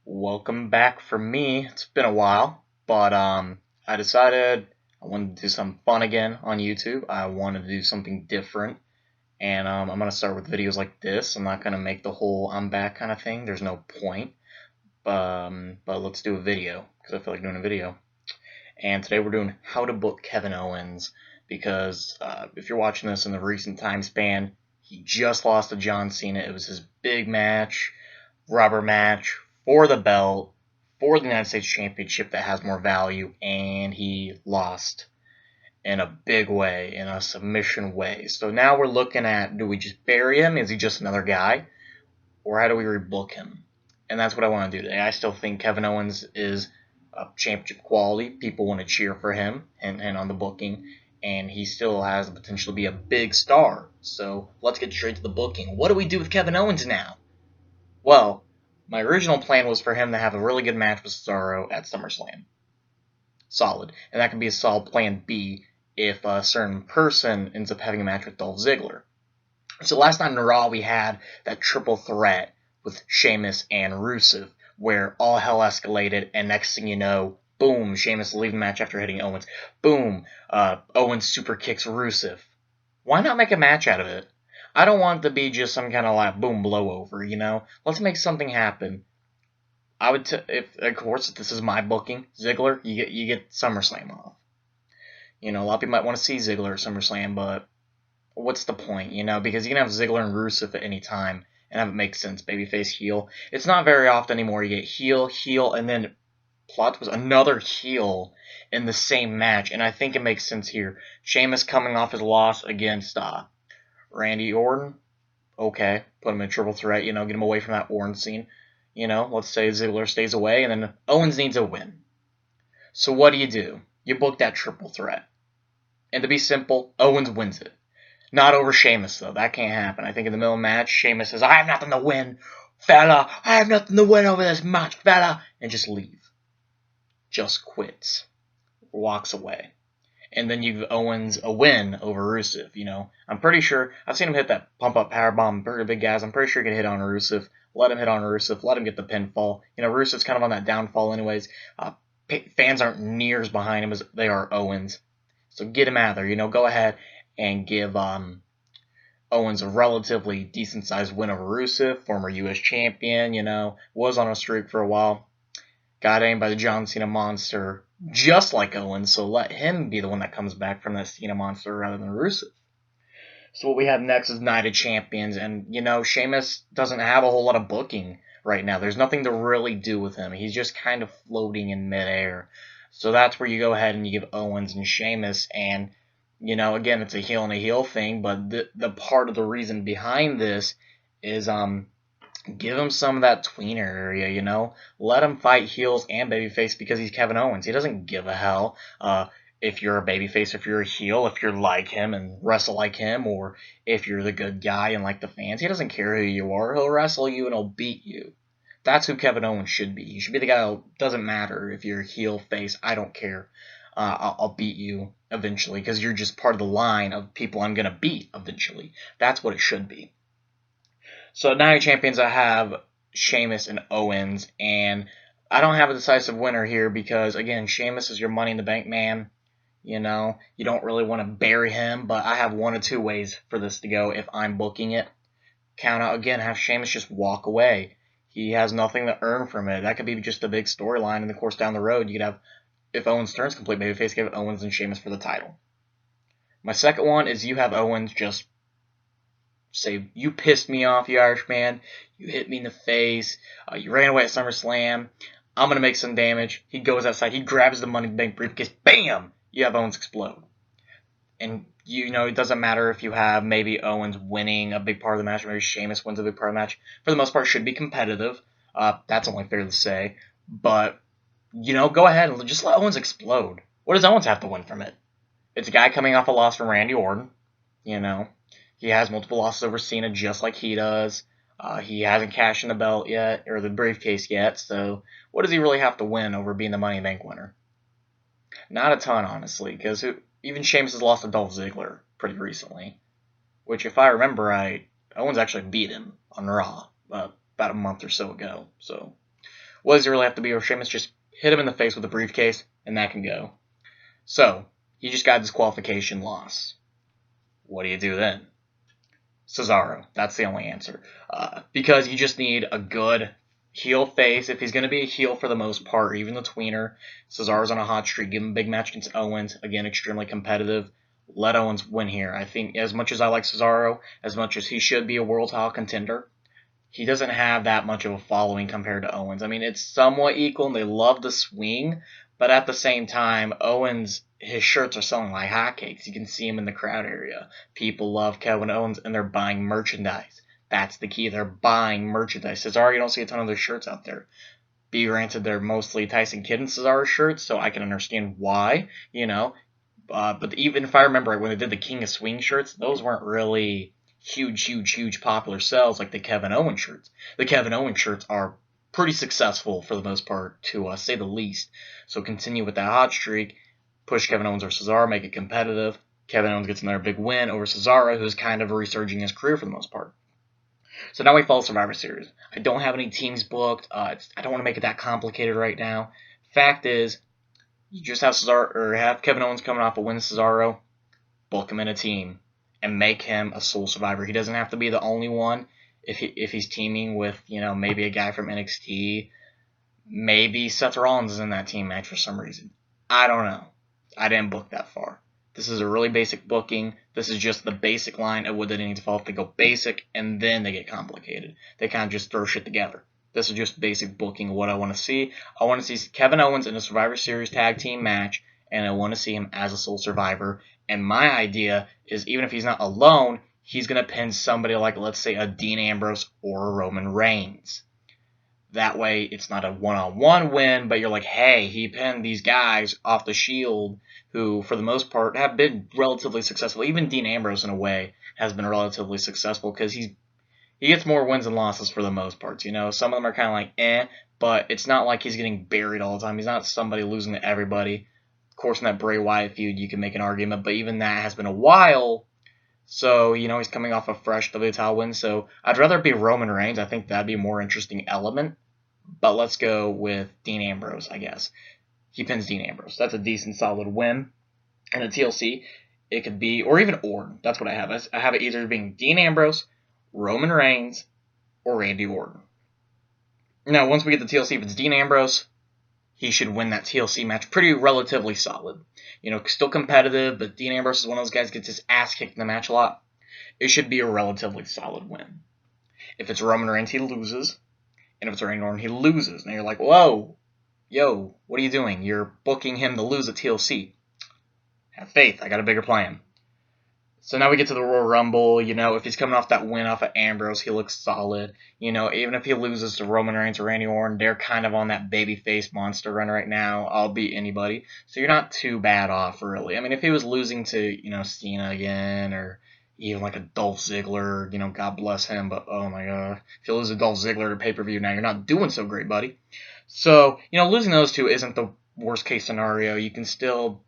Welcome back from me. It's been a while, but I decided I wanted to do something fun again on YouTube. I wanted to do something different, and I'm gonna start with videos like this. I'm not gonna make the whole "I'm back" kind of thing. There's no point. But let's do a video because I feel like doing a video. And today we're doing how to book Kevin Owens because if you're watching this in the recent time span, he just lost to John Cena. It was his big match, rubber match for the belt, for the United States Championship that has more value, and he lost in a big way, in a submission way. So now we're looking at, do we just bury him? Is he just another guy? Or how do we rebook him? And that's what I want to do today. I still think Kevin Owens is a championship quality. People want to cheer for him and on the booking. And he still has the potential to be a big star. So let's get straight to the booking. What do we do with Kevin Owens now? Well, my original plan was for him to have a really good match with Cesaro at SummerSlam. Solid. And that can be a solid plan B if a certain person ends up having a match with Dolph Ziggler. So last night in Raw, we had that triple threat with Sheamus and Rusev, where all hell escalated, and next thing you know, boom, Sheamus leaving the match after hitting Owens. Boom, Owens super kicks Rusev. Why not make a match out of it? I don't want it to be just some kind of like boom blowover, you know? Let's make something happen. I would, of course, if this is my booking, Ziggler, you get SummerSlam off. You know, a lot of people might want to see Ziggler at SummerSlam, but what's the point, you know? Because you can have Ziggler and Rusev at any time and have it make sense, babyface, heel. It's not very often anymore. You get heel, and then plot was another heel in the same match, and I think it makes sense here. Sheamus coming off his loss against Randy Orton. Okay, put him in a triple threat, you know, get him away from that Orton scene. You know, let's say Ziggler stays away, and then Owens needs a win. So what do? You book that triple threat. And to be simple, Owens wins it. Not over Sheamus, though. That can't happen. I think in the middle of the match, Sheamus says, I have nothing to win, fella. I have nothing to win over this match, fella. And just leave. Just quits. Walks away. And then you give Owens a win over Rusev, you know. I'm pretty sure, I've seen him hit that pump-up powerbomb, pretty big guys. I'm pretty sure he can hit on Rusev. Let him hit on Rusev. Let him get the pinfall. You know, Rusev's kind of on that downfall anyways. Fans aren't near as behind him as they are Owens. So get him out of there, you know. Go ahead and give Owens a relatively decent-sized win over Rusev, former U.S. champion, you know, was on a streak for a while. Got aimed by the John Cena monster, just like Owens, so let him be the one that comes back from that Cena monster rather than Rusev. So what we have next is Night of Champions, and, you know, Sheamus doesn't have a whole lot of booking right now. There's nothing to really do with him. He's just kind of floating in midair. So that's where you go ahead and you give Owens and Sheamus, and you know, again, it's a heel and a heel thing, but the part of the reason behind this is give him some of that tweener area, you know? Let him fight heels and babyface because he's Kevin Owens. He doesn't give a hell if you're a babyface, if you're a heel, if you're like him and wrestle like him, or if you're the good guy and like the fans. He doesn't care who you are. He'll wrestle you and he'll beat you. That's who Kevin Owens should be. He should be the guy who doesn't matter if you're heel, face, I don't care. I'll beat you eventually because you're just part of the line of people I'm going to beat eventually. That's what it should be. So now your champions, I have Sheamus and Owens, and I don't have a decisive winner here because, again, Sheamus is your Money in the Bank man. You know, you don't really want to bury him, but I have one of two ways for this to go if I'm booking it. Count out, again, have Sheamus just walk away. He has nothing to earn from it. That could be just a big storyline, and of course down the road you could have, if Owens turns complete babyface, give Owens and Sheamus for the title. My second one is you have Owens just say, you pissed me off, you Irishman. You hit me in the face. You ran away at SummerSlam. I'm going to make some damage. He goes outside. He grabs the Money in the Bank briefcase. Bam! You have Owens explode. And, you know, it doesn't matter if you have maybe Owens winning a big part of the match, or maybe Sheamus wins a big part of the match. For the most part, it should be competitive. That's only fair to say. But, you know, go ahead and just let Owens explode. What does Owens have to win from it? It's a guy coming off a loss from Randy Orton. You know, he has multiple losses over Cena just like he does. He hasn't cashed in the belt yet, or the briefcase yet. So what does he really have to win over being the Money in the Bank winner? Not a ton, honestly, because even Sheamus has lost to Dolph Ziggler pretty recently. Which, if I remember right, Owens actually beat him on Raw about a month or so ago. So What does he really have to be over Sheamus? Just hit him in the face with a briefcase, and that can go. So, he just got disqualification loss. What do you do then? Cesaro. That's the only answer. Because you just need a good heel face. If he's going to be a heel for the most part, even the tweener, Cesaro's on a hot streak. Give him a big match against Owens. Again, extremely competitive. Let Owens win here. I think as much as I like Cesaro, as much as he should be a world title contender, he doesn't have that much of a following compared to Owens. I mean, it's somewhat equal, and they love the swing, but at the same time, Owens, his shirts are selling like hotcakes. You can see him in the crowd area. People love Kevin Owens, and they're buying merchandise. That's the key. They're buying merchandise. Cesaro, you don't see a ton of their shirts out there. Be granted, they're mostly Tyson Kidd and Cesaro shirts, so I can understand why, but even if I remember right, when they did the King of Swing shirts, those weren't really huge popular sales like the Kevin Owens shirts. The Kevin Owens shirts are pretty successful for the most part, to say the least. So continue with that hot streak, push Kevin Owens or Cesaro, make it competitive. Kevin Owens gets another big win over Cesaro, who's kind of resurging his career for the most part. So now we follow Survivor Series. I don't have any teams booked. I don't want to make it that complicated right now. Fact is, you just have Cesaro or have Kevin Owens coming off a win Cesaro, book him in a team, and make him a sole survivor. He doesn't have to be the only one. If he's teaming with, maybe a guy from NXT, maybe Seth Rollins is in that team match for some reason. I don't know. I didn't book that far. This is a really basic booking. This is just the basic line of what they need to follow. If they go basic, and then they get complicated. They kind of just throw shit together. This is just basic booking of what I want to see. I want to see Kevin Owens in a Survivor Series tag team match, and I want to see him as a sole survivor. And my idea is, even if he's not alone, he's going to pin somebody like, let's say, a Dean Ambrose or a Roman Reigns. That way, it's not a one-on-one win, but you're like, hey, he pinned these guys off the Shield who, for the most part, have been relatively successful. Even Dean Ambrose, in a way, has been relatively successful because he gets more wins than losses for the most part. Some of them are kind of like, but it's not like he's getting buried all the time. He's not somebody losing to everybody. Of course, in that Bray Wyatt feud, you can make an argument, but even that has been a while. So, he's coming off a fresh W title win. So, I'd rather it be Roman Reigns. I think that'd be a more interesting element. But let's go with Dean Ambrose, I guess. He pins Dean Ambrose. That's a decent, solid win. And a TLC, it could be, or even Orton. That's what I have. I have it either being Dean Ambrose, Roman Reigns, or Randy Orton. Now, once we get the TLC, if it's Dean Ambrose, he should win that TLC match pretty relatively solid. Still competitive, but Dean Ambrose is one of those guys who gets his ass kicked in the match a lot. It should be a relatively solid win. If it's Roman Reigns, he loses. And if it's Randy Orton, he loses. And you're like, whoa, yo, what are you doing? You're booking him to lose at TLC. Have faith. I got a bigger plan. So now we get to the Royal Rumble. If he's coming off that win off of Ambrose, he looks solid. Even if he loses to Roman Reigns or Randy Orton, they're kind of on that babyface monster run right now. I'll beat anybody. So you're not too bad off, really. I mean, if he was losing to, Cena again, or even like a Dolph Ziggler, God bless him, but oh my God. If you lose to Dolph Ziggler at pay-per-view now, you're not doing so great, buddy. So, losing those two isn't the worst case scenario. You can still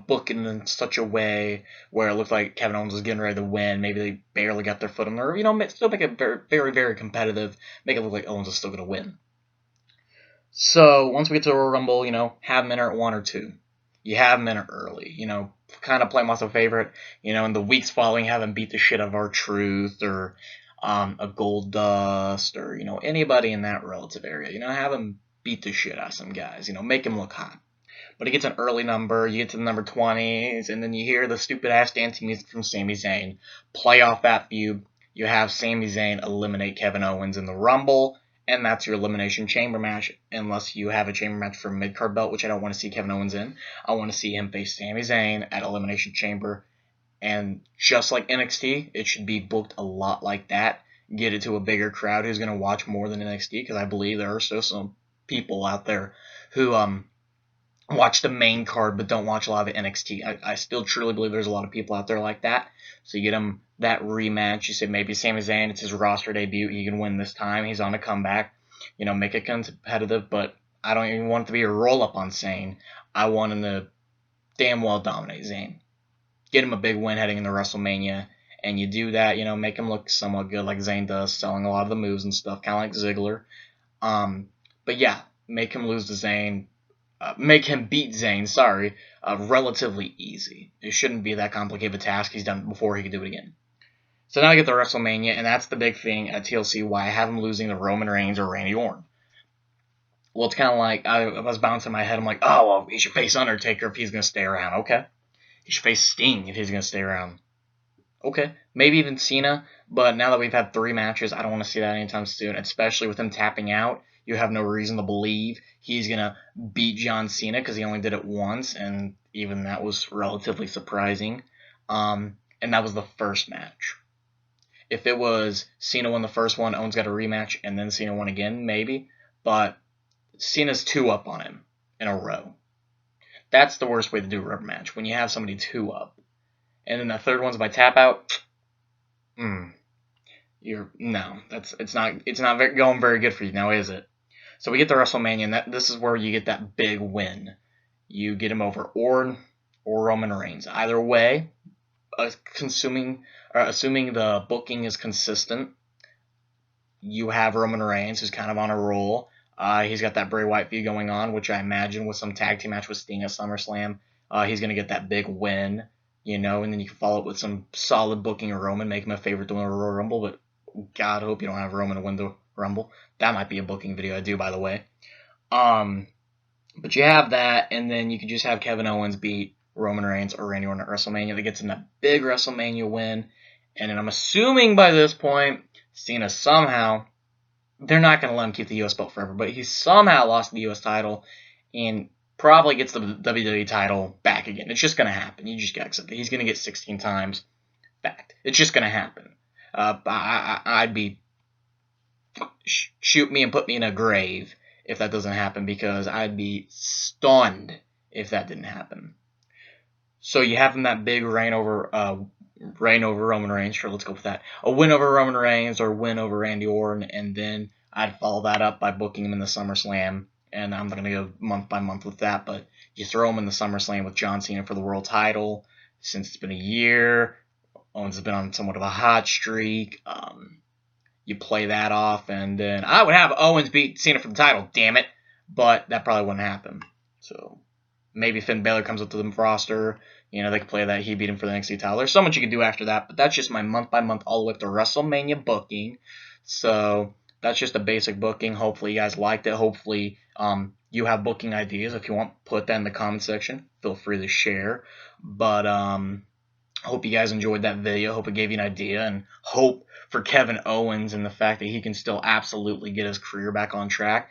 book it in such a way where it looked like Kevin Owens was getting ready to win. Maybe they barely got their foot on there. Still make it very, very, very competitive. Make it look like Owens is still going to win. So, once we get to the Royal Rumble, have him enter at 1 or 2. You have him enter early. Kind of play him as a favorite. In the weeks following, have him beat the shit out of R-Truth or a Gold Dust or, anybody in that relative area. Have him beat the shit out of some guys. Make him look hot. But it gets an early number, you get to the number 20s, and then you hear the stupid-ass dancing music from Sami Zayn. Play off that feud. You have Sami Zayn eliminate Kevin Owens in the Rumble, and that's your Elimination Chamber match, unless you have a Chamber match for mid-card belt, which I don't want to see Kevin Owens in. I want to see him face Sami Zayn at Elimination Chamber, and just like NXT, it should be booked a lot like that. Get it to a bigger crowd who's going to watch more than NXT, because I believe there are still some people out there who watch the main card but don't watch a lot of NXT. I still truly believe there's a lot of people out there like that. So you get him that rematch. You say maybe Sami Zayn, it's his roster debut. He can win this time. He's on a comeback. Make it competitive, but I don't even want it to be a roll-up on Zayn. I want him to damn well dominate Zayn. Get him a big win heading into WrestleMania. And you do that, make him look somewhat good like Zayn does, selling a lot of the moves and stuff, kind of like Ziggler. But yeah, make him lose to Zayn, make him beat Zayn, sorry, relatively easy. It shouldn't be that complicated of a task. He's done it before, he can do it again. So now I get the WrestleMania, and that's the big thing at TLC, why I have him losing to Roman Reigns or Randy Orton. Well, it's kind of like, I was bouncing in my head, I'm like, oh, well, he should face Undertaker if he's going to stay around. Okay. He should face Sting if he's going to stay around. Okay. Maybe even Cena, but now that we've had 3 matches, I don't want to see that anytime soon, especially with him tapping out. You have no reason to believe he's going to beat John Cena because he only did it once, and even that was relatively surprising. And that was the first match. If it was Cena won the first one, Owens got a rematch, and then Cena won again, maybe. But Cena's 2 up on him in a row. That's the worst way to do a rubber match, when you have somebody 2 up. And then the third one's by tap out. It's not going very good for you now, is it? So we get the WrestleMania, and this is where you get that big win. You get him over Orton or Roman Reigns. Either way, assuming the booking is consistent, you have Roman Reigns, who's kind of on a roll. He's got that Bray Wyatt feud going on, which I imagine with some tag team match with Sting at SummerSlam, he's going to get that big win, and then you can follow it with some solid booking of Roman, make him a favorite to win a Royal Rumble, but God, I hope you don't have Roman to win the Rumble. That might be a booking video I do, by the way. But you have that, and then you could just have Kevin Owens beat Roman Reigns or Randy Orton at WrestleMania. That gets him that big WrestleMania win. And then I'm assuming by this point, Cena somehow, they're not going to let him keep the U.S. belt forever, but he somehow lost the U.S. title and probably gets the WWE title back again. It's just going to happen. You just got to accept it. He's going to get 16 times back. It's just going to happen. I'd be, shoot me and put me in a grave if that doesn't happen, because I'd be stunned if that didn't happen. So you have him that big reign over Roman Reigns. Sure, let's go with that. A win over Roman Reigns or win over Randy Orton, and then I'd follow that up by booking him in the SummerSlam. And I'm going to go month by month with that, but you throw him in the SummerSlam with John Cena for the world title. Since it's been a year, Owens has been on somewhat of a hot streak. You play that off, and then I would have Owens beat Cena for the title, damn it. But that probably wouldn't happen. So maybe Finn Balor comes up to the roster. They can play that. He beat him for the NXT title. There's so much you can do after that, but that's just my month by month all the way up to WrestleMania booking. So that's just a basic booking. Hopefully you guys liked it. Hopefully you have booking ideas. If you want, put that in the comment section. Feel free to share. But hope you guys enjoyed that video. Hope it gave you an idea, and hope for Kevin Owens and the fact that he can still absolutely get his career back on track.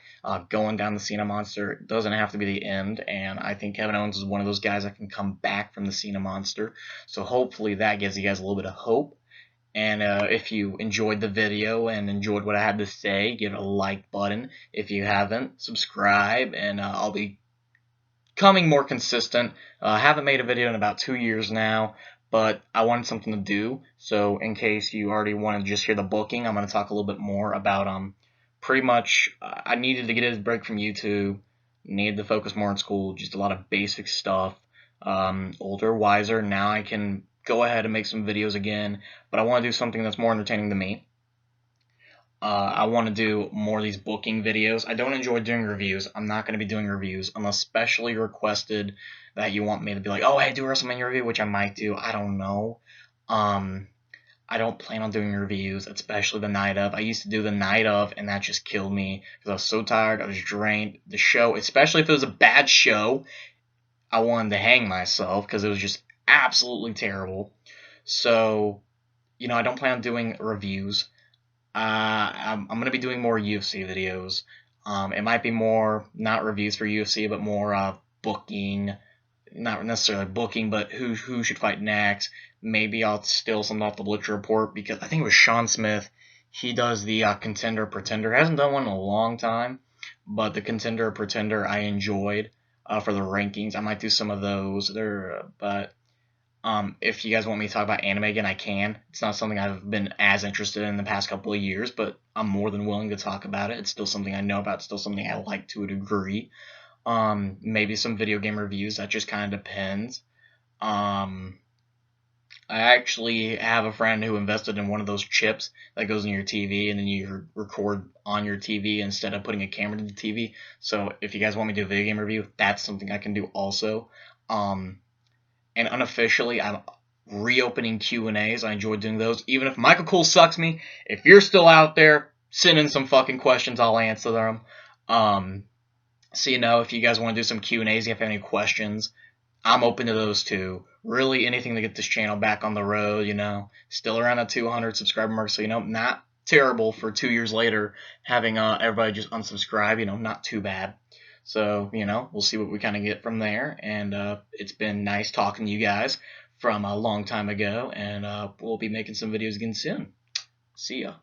Going down the Cena Monster doesn't have to be the end, and I think Kevin Owens is one of those guys that can come back from the Cena Monster. So hopefully that gives you guys a little bit of hope. And if you enjoyed the video and enjoyed what I had to say, give it a like button. If you haven't, subscribe, and I'll be coming more consistent. I haven't made a video in about 2 years now, but I wanted something to do. So in case you already want to just hear the booking, I'm going to talk a little bit more about pretty much I needed to get a break from YouTube, needed to focus more on school, just a lot of basic stuff. Older, wiser, now I can go ahead and make some videos again, but I want to do something that's more entertaining to me. I want to do more of these booking videos. I don't enjoy doing reviews. I'm not going to be doing reviews unless specially requested that you want me to be like, oh, hey, do a WrestleMania review, which I might do. I don't know. I don't plan on doing reviews, especially the night of. I used to do the night of, and that just killed me because I was so tired. I was drained. The show, especially if it was a bad show, I wanted to hang myself because it was just absolutely terrible. So, I don't plan on doing reviews. I'm going to be doing more UFC videos. It might be more, not reviews for UFC, but more booking. Not necessarily booking, but who should fight next. Maybe I'll steal something off the Bleacher Report, because I think it was Sean Smith. He does the Contender Pretender. Hasn't done one in a long time, but the Contender Pretender I enjoyed for the rankings. I might do some of those. But if you guys want me to talk about anime again, I can. It's not something I've been as interested in the past couple of years, but I'm more than willing to talk about it. It's still something I know about. It's still something I like to a degree. Maybe some video game reviews. That just kind of depends. I actually have a friend who invested in one of those chips that goes in your TV, and then you record on your TV instead of putting a camera to the TV. So if you guys want me to do a video game review, that's something I can do also. And unofficially, I'm reopening Q&As. I enjoy doing those. Even if Michael Cole sucks me, if you're still out there, send in some fucking questions. I'll answer them. So, if you guys want to do some Q&As, if you have any questions, I'm open to those too. Really, anything to get this channel back on the road, Still around a 200 subscriber mark, so, not terrible for 2 years later having everybody just unsubscribe, not too bad. So, we'll see what we kind of get from there. And it's been nice talking to you guys from a long time ago, and we'll be making some videos again soon. See ya.